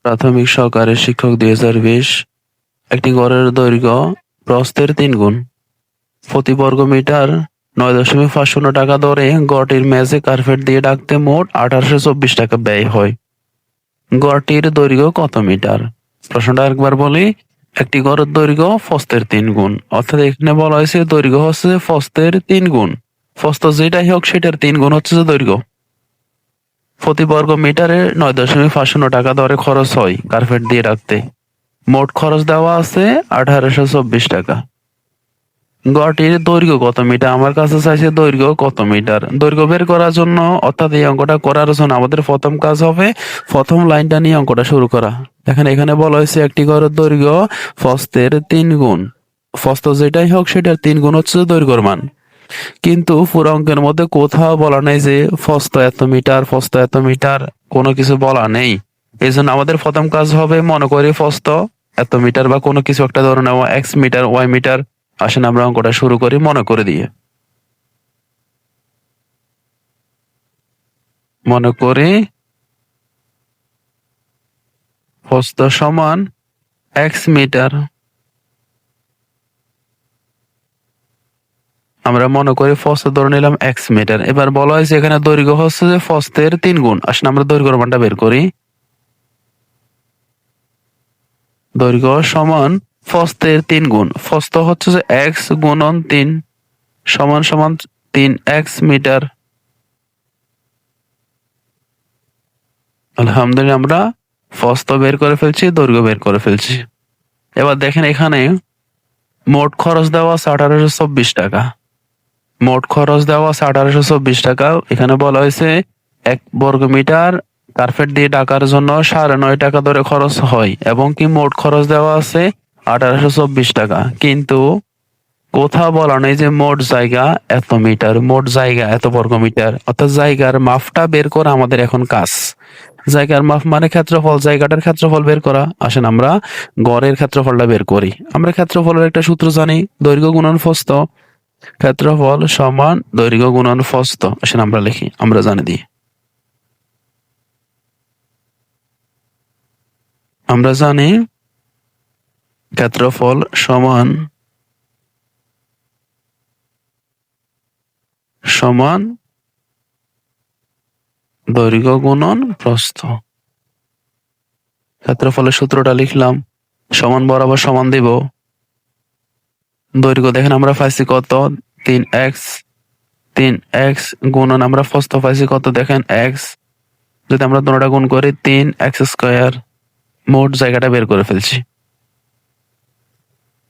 প্রাথমিক সহকারী শিক্ষক ২০২০। একটি গড়ের দৈর্ঘ্য প্রস্থের ৩ গুণ। প্রতি বর্গমিটার ৯.৫০ টাকা দরে গড়টির মেঝে কার্পেট দিয়ে ঢাকতে মোট ১৮২৪ টাকা ব্যয় হয়। গড়টির দৈর্ঘ্য কত মিটার? প্রশ্নটা একবার বলি। একটি গড়ের দৈর্ঘ্য প্রস্থের ৩ গুণ, অর্থাৎ এখানে বলা হয়েছে দৈর্ঘ্য হচ্ছে প্রস্থের ৩ গুণ। প্রস্থ যেটাই হোক সেটার ৩ গুণ হচ্ছে যে দৈর্ঘ্য। প্রতি বর্গ মিটারে ৯.৫০ টাকা দরে খরচ হয় কার্পেট দিয়ে রাখতে। মোট খরচ দেওয়া আছে ১৮২৪ টাকা। গড়টির দৈর্ঘ্য কত মিটার? আমার কাছে চাইছে দৈর্ঘ্য কত মিটার। দৈর্ঘ্য বের করার জন্য, অর্থাৎ এই অঙ্কটা করার জন্য আমাদের প্রথম কাজ হবে প্রথম লাইনটা নিয়ে অঙ্কটা শুরু করা। দেখেন এখানে বলা হয়েছে একটি গড়ের দৈর্ঘ্য প্রস্থের ৩ গুণ। প্রস্থ যেটাই হোক সেটার ৩ গুণ হচ্ছে দৈর্ঘ্যর মান। কিন্তু পুরো অঙ্কের মধ্যে কোথাও বলা নেই যে প্রস্থ এত মিটার, প্রস্থ এত মিটার, কোনো কিছু বলা নেই। এই জন্য আমাদের প্রথম কাজ হবে মনে করি প্রস্থ এত মিটার বা কোনো কিছু একটা ধরে নেওয়া, এক্স মিটার, ওয়াই মিটার। আসেন আমরা অঙ্কটা শুরু করি মনে করে দিয়ে। মনে করি প্রস্থ সমান এক্স মিটার। আমরা মনে করি প্রস্থ ধরে নিলাম এক্স মিটার। এবার বলা হয়েছে এখানে দৈর্ঘ্য হচ্ছে যে প্রস্থের ৩ গুণ। আসেন আমরা দৈর্ঘ্যের মানটা বের করি। দৈর্ঘ্য সমান প্রস্থের ৩ গুণ। প্রস্থ হচ্ছে যে এক্স গুণন ৩ সমান সমান ৩x মিটার। আলহামদুলিল্লাহ আমরা প্রস্থ বের করে ফেলছি, দৈর্ঘ্য বের করে ফেলছি। এবার দেখেন এখানে মোট খরচ দেওয়া আছে ১৮২৪ টাকা। মোট খরচ দেওয়া আছে ১৮২৪ টাকা। এখানে বলা হয়েছে ১ বর্গ মিটার কার্পেট দিয়ে ঢাকার জন্য ৯.৫ টাকা ধরে খরচ হয় এবং কি মোট খরচ দেওয়া আছে ১৮২৪ টাকা। কিন্তু কোথাও বলা নেই যে মোট জায়গা এত মিটার, মোট জায়গা এত বর্গ মিটার। অর্থাৎ জায়গার মাপটা বের করা আমাদের এখন কাজ। জায়গার মাপ মানে ক্ষেত্রফল, জায়গাটার ক্ষেত্রফল বের করা। আসেন আমরা গড়ের ক্ষেত্রফলটা বের করি। আমরা ক্ষেত্রফলের একটা সূত্র জানি, দৈর্ঘ্য গুণন প্রস্থ। ক্ষেত্রফল সমান দৈর্ঘ্য গুণন প্রস্থ। আসেন আমরা লিখি, আমরা জানি দিই। আমরা জানি ক্ষেত্রফল সমান সমান দৈর্ঘ্য গুণন প্রস্থ। ক্ষেত্রফলের সূত্রটা লিখলাম, সমান বরাবর সমান দিব। দৈর্ঘ্য দেখেন আমরা পাইছি কত, 3x। 3x গুণন আমরা প্রস্থ পাইছি কত দেখেন x। যদি আমরা দুটোটা গুণ করি 3x²। মোট জায়গাটা বের করে ফেলছি।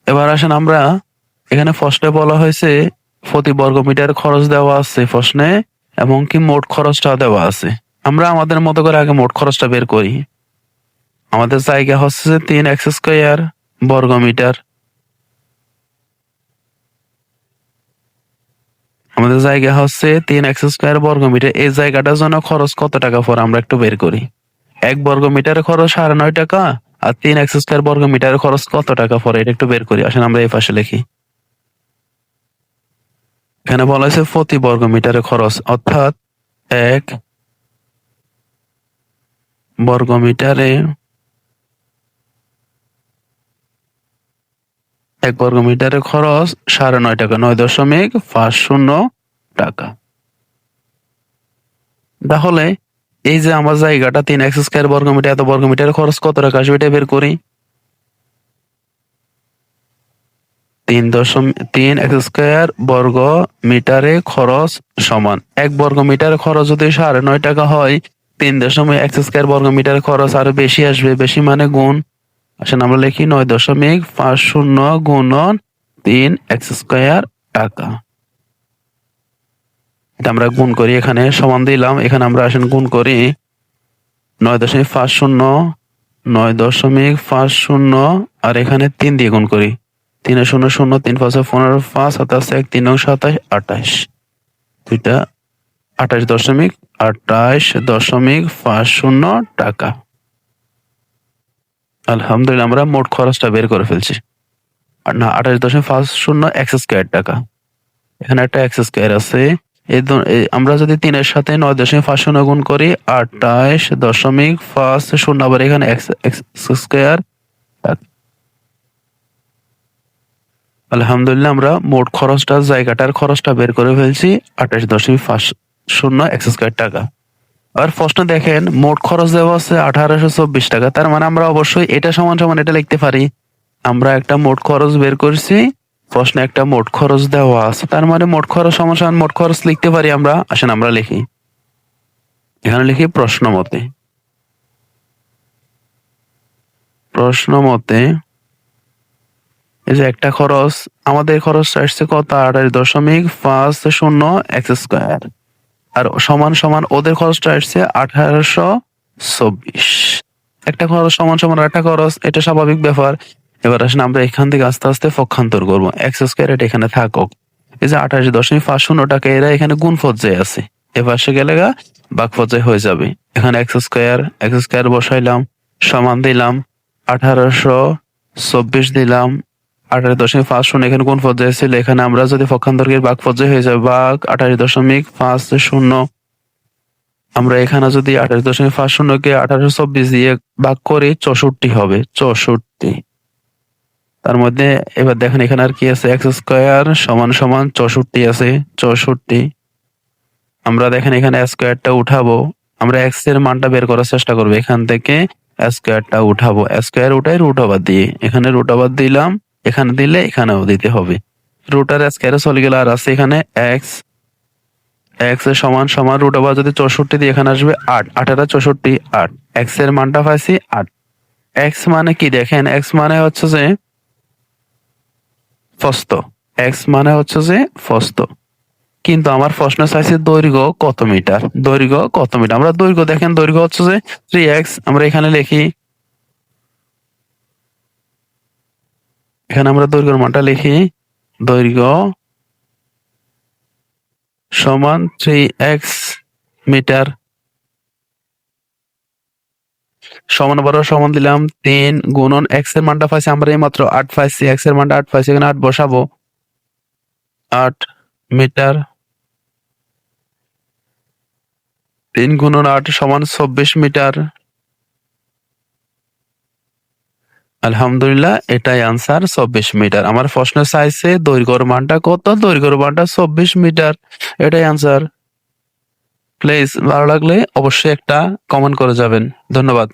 এবার আসেন আমরা এখানে প্রশ্নে বলা হয়েছে প্রতি বর্গ মিটার খরচ দেওয়া আছে প্রশ্নে এবং কি মোট খরচটা দেওয়া আছে। আমরা আমাদের মতো করে আগে মোট খরচটা বের করি। আমাদের জায়গা হচ্ছে 3x² বর্গ মিটার। আমাদের জায়গা হচ্ছে 3x² বর্গ মিটার। এই জায়গাটার জন্য খরচ কত টাকা পড়ে আমরা একটু বের করি। ১ বর্গ মিটারের খরচ ৯.৫ টাকা আর 3x² বর্গ মিটারের খরচ কত টাকা পড়ে এটা একটু বের করি। আসেন আমরা এই পাশে লিখি। এখানে বলা হয়েছে প্রতি বর্গ মিটারের খরচ, অর্থাৎ ১ বর্গ মিটারে ১ বর্গ মিটারের খরচ ৯.৫ টাকা, ৯.৫০ টাকা। তাহলে এই যে আমার জায়গাটা 3x² বর্গ মিটার, এত বর্গ মিটারের খরচ কত টাকা আসবে এটা বের করি। 3x² বর্গ মিটারে খরচ সমান ১ বর্গ মিটার খরচ যদি ৯.৫ টাকা হয়, 3x² বর্গ মিটার খরচ আরো বেশি আসবে। বেশি মানে গুণ। আসেন আমরা লিখি ৯.৫০ গুণন 3x² টাকা। এটা আমরা গুণ করি, এখানে সমান দিলাম, এখানে আমরা আসেন গুণ করি ৯.৫০ ৯.৫০ আর এখানে ৩ দিয়ে গুণ করি। ৩ শূন্য শূন্য, ৩ ৫ ১৫, ৫ ৭ ১, ৩ ৯ ২৭, ২৮। দুইটা ২৮.২৮.৫০ টাকা। আলহামদুলিল্লাহ আমরা মোট খরচটা বের করে ফেলছি। আর না, ২৮.৫০ x² টাকা। এখানে একটা x² আছে, আমরা যদি 3-এর সাথে 9.5 গুণ করি 28.50, আবার এখানে এক্স স্কোয়ার। আলহামদুলিল্লাহ আমরা মোট খরচটা, জায়গাটার খরচটা বের করে ফেলছি 28.50 এক্স স্কোয়ার টাকা। আর প্রশ্ন দেখেন মোট খরচ দেওয়া আছে 1824 টাকা, তার মানে আমরা অবশ্যই এটা সমান সমান এটা লিখতে পারি। আমরা একটা মোট খরচ বের করছি, প্রশ্নে একটা মোট খরচ দেওয়া আছে, তার মানে মোট খরচ সমান সমান মোট খরচ লিখতে পারি আমরা। আসেন আমরা লিখি, এখানে লিখি প্রশ্ন মতে। প্রশ্ন মতে এই যে একটা খরচ, আমাদের খরচটা আসছে কত, 28.50 এক্স স্কোয়ার, আর সমান সমান ওদের খরচটা আসছে 1824। একটা খরচ সমান সমান একটা খরচ, এটা স্বাভাবিক ব্যাপার। এবার আসেন আমরা এখান থেকে আস্তে আস্তে পক্ষান্তর করবো। এক্স স্কোয়ার এটা এখানে থাকুক, এই যে 28.50 টাকা এরা এখানে গুণ পর্যায়ে আছে, এপাশে গেলে ভাগ পর্যায়ে হয়ে যাবে। এখানে এক্স স্কোয়ার বসাইলাম, সমান দিলাম 1824 দিলাম, 28.50 এখানে কোন পর্যায়ে ছিল, এখানে আমরা যদি পক্ষান্তরের ভাগ পর্যায়ে হয়ে যাবে, ভাগ 28.50। আমরা এখানে যদি 28.50 কে 1824 দিয়ে ভাগ করি 64 হবে, 64। তার মধ্যে এবার দেখেন এখানে আর কি আছে, এক্স স্কোয়ার সমান সমান 64 আছে, 64। আমরা দেখেন এখানে স্কোয়ারটা উঠাবো, আমরা এক্স এর মানটা বের করার চেষ্টা করবো, এখান থেকে স্কোয়ারটা উঠাবো, স্কোয়ার উঠাই রুট ওভার দিয়ে, এখানে রুট ওভার দিলাম, এখানে দিলে এখানেও দিতে হবে, রুট আর স্কোয়ারে চলে গেলে আর আছে এখানে এক্স। এক্স এর সমান সমান রুট ওভার যদি 64 দিয়ে এখানে আসবে 8, 8 8, এক্স এর মানটা পাইছি 8। এক্স মানে কি দেখেন, এক্স মানে হচ্ছে যে প্রস্থ, এক্স মানে হচ্ছে যে প্রস্থ, কিন্তু আমার প্রশ্ন চাইছে দৈর্ঘ্য কত মিটার, দৈর্ঘ্য কত মিটার। আমরা দৈর্ঘ্য দেখেন, দৈর্ঘ্য হচ্ছে যে 3x, আমরা এখানে লিখি, এখানে আমরা দৈর্ঘ্যের মানটা লিখি, দৈর্ঘ্য সমান 3x মিটার, সমান বরাবর সমান দিলাম 3 গুণন এক্স এর মানটা পাইছি আমরা এই মাত্র 8 পাইছি, এক্স এর মানটা 8 পাইছি, এখানে 8 বসাবো, 8 মিটার, 3 গুণন 8 সমান 24 মিটার। আলহামদুলিল্লাহ এটাই আনসার, 24 মিটার। আমার প্রশ্ন চাইছে দৈর্ঘ্যের মানটা কত, দৈর্ঘ্যের মানটা 24 মিটার, এটাই আনসার। প্লিজ ভালো লাগলে অবশ্যই একটা কমেন্ট করে যাবেন। ধন্যবাদ।